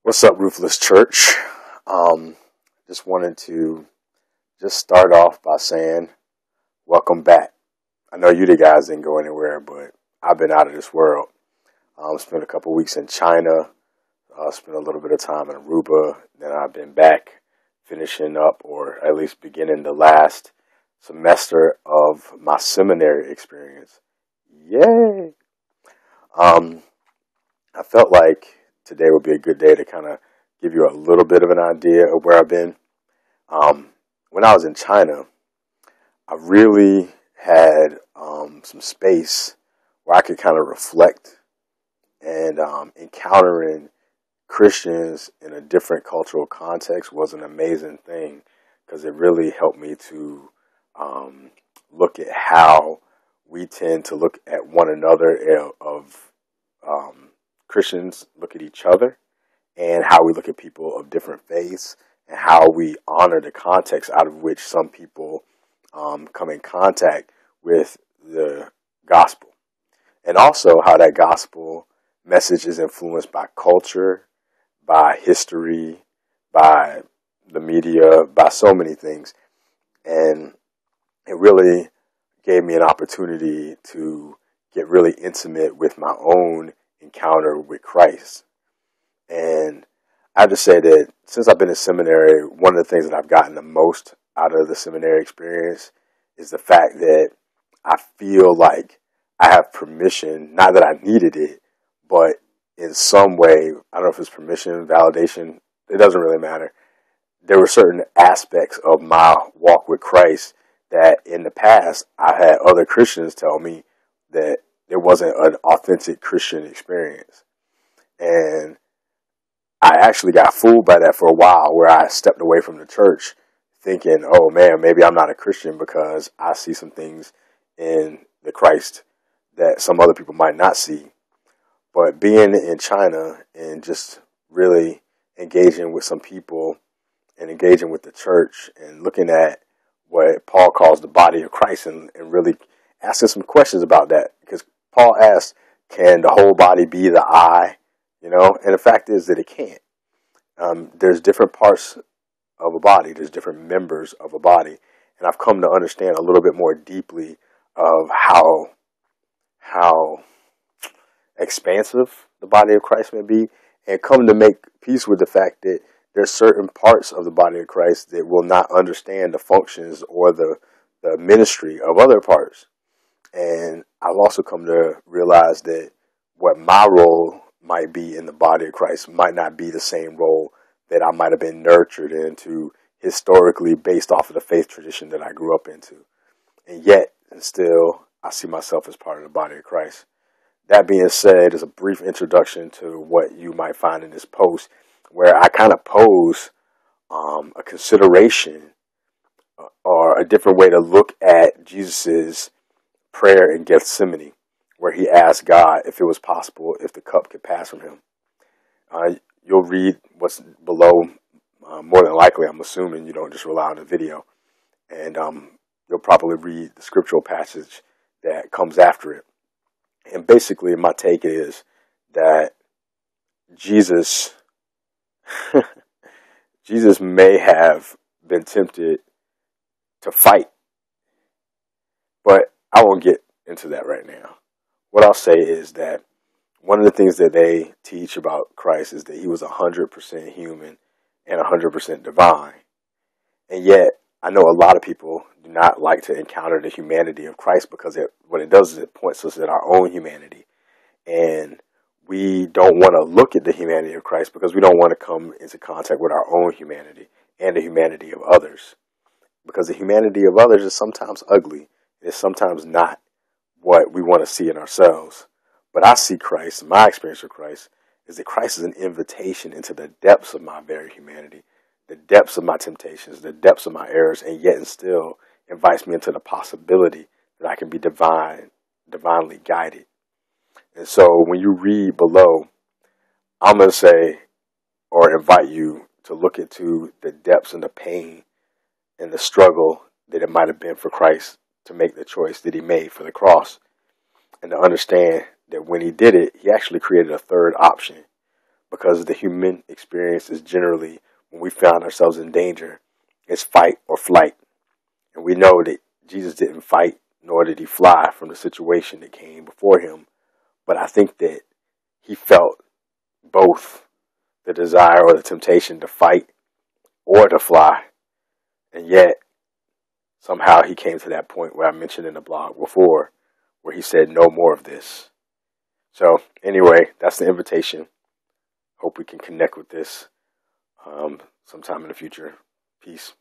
What's up, Ruthless Church? Just wanted to start off by saying welcome back. I know you guys didn't go anywhere, but I've been out of this world. Spent a couple weeks in China, spent a little bit of time in Aruba, then I've been back finishing up, or at least beginning the last semester of my seminary experience. Yay! I felt like today would be a good day to kind of give you a little bit of an idea of where I've been. When I was in China, I really had some space where I could kind of reflect, and encountering Christians in a different cultural context was an amazing thing, because it really helped me to look at how we tend to look at one another Christians look at each other, and how we look at people of different faiths, and how we honor the context out of which some people come in contact with the gospel. And also how that gospel message is influenced by culture, by history, by the media, by so many things. And it really gave me an opportunity to get really intimate with my own encounter with Christ. And I have to say that since I've been in seminary, one of the things that I've gotten the most out of the seminary experience is the fact that I feel like I have permission, not that I needed it, but in some way, I don't know if it's permission, validation, it doesn't really matter. There were certain aspects of my walk with Christ that in the past I had other Christians tell me that it wasn't an authentic Christian experience. And I actually got fooled by that for a while, where I stepped away from the church thinking, oh man, maybe I'm not a Christian because I see some things in the Christ that some other people might not see. But being in China and just really engaging with some people and engaging with the church and looking at what Paul calls the body of Christ, and really asking some questions about that, because Paul asked, can the whole body be the eye? And the fact is that it can't. There's different parts of a body. There's different members of a body. And I've come to understand a little bit more deeply of how expansive the body of Christ may be, and come to make peace with the fact that there's certain parts of the body of Christ that will not understand the functions or the ministry of other parts. And I've also come to realize that what my role might be in the body of Christ might not be the same role that I might have been nurtured into historically, based off of the faith tradition that I grew up into. And yet, and still, I see myself as part of the body of Christ. That being said, is a brief introduction to what you might find in this post, where I kind of pose a consideration or a different way to look at Jesus's prayer in Gethsemane, where he asked God if it was possible if the cup could pass from him. You'll read what's below, more than likely, I'm assuming you don't just rely on the video, and you'll probably read the scriptural passage that comes after it. And basically my take is that Jesus may have been tempted to fight, but I won't get into that right now. What I'll say is that one of the things that they teach about Christ is that he was 100% human and 100% divine. And yet, I know a lot of people do not like to encounter the humanity of Christ, because what it does is it points us at our own humanity. And we don't want to look at the humanity of Christ because we don't want to come into contact with our own humanity and the humanity of others. Because the humanity of others is sometimes ugly. It's sometimes not what we want to see in ourselves. But I see Christ, my experience with Christ, is that Christ is an invitation into the depths of my very humanity, the depths of my temptations, the depths of my errors, and yet and still invites me into the possibility that I can be divinely guided. And so when you read below, I'm going to say, or invite you to look into the depths and the pain and the struggle that it might have been for Christ to make the choice that he made for the cross, and to understand that when he did it, he actually created a third option. because the human experience is generally, when we find ourselves in danger, it's fight or flight. And we know that Jesus didn't fight, nor did he fly from the situation that came before him. But I think that he felt both the desire or the temptation to fight or to fly. And yet, somehow he came to that point where I mentioned in the blog before, where he said, no more of this. So anyway, that's the invitation. Hope we can connect with this sometime in the future. Peace.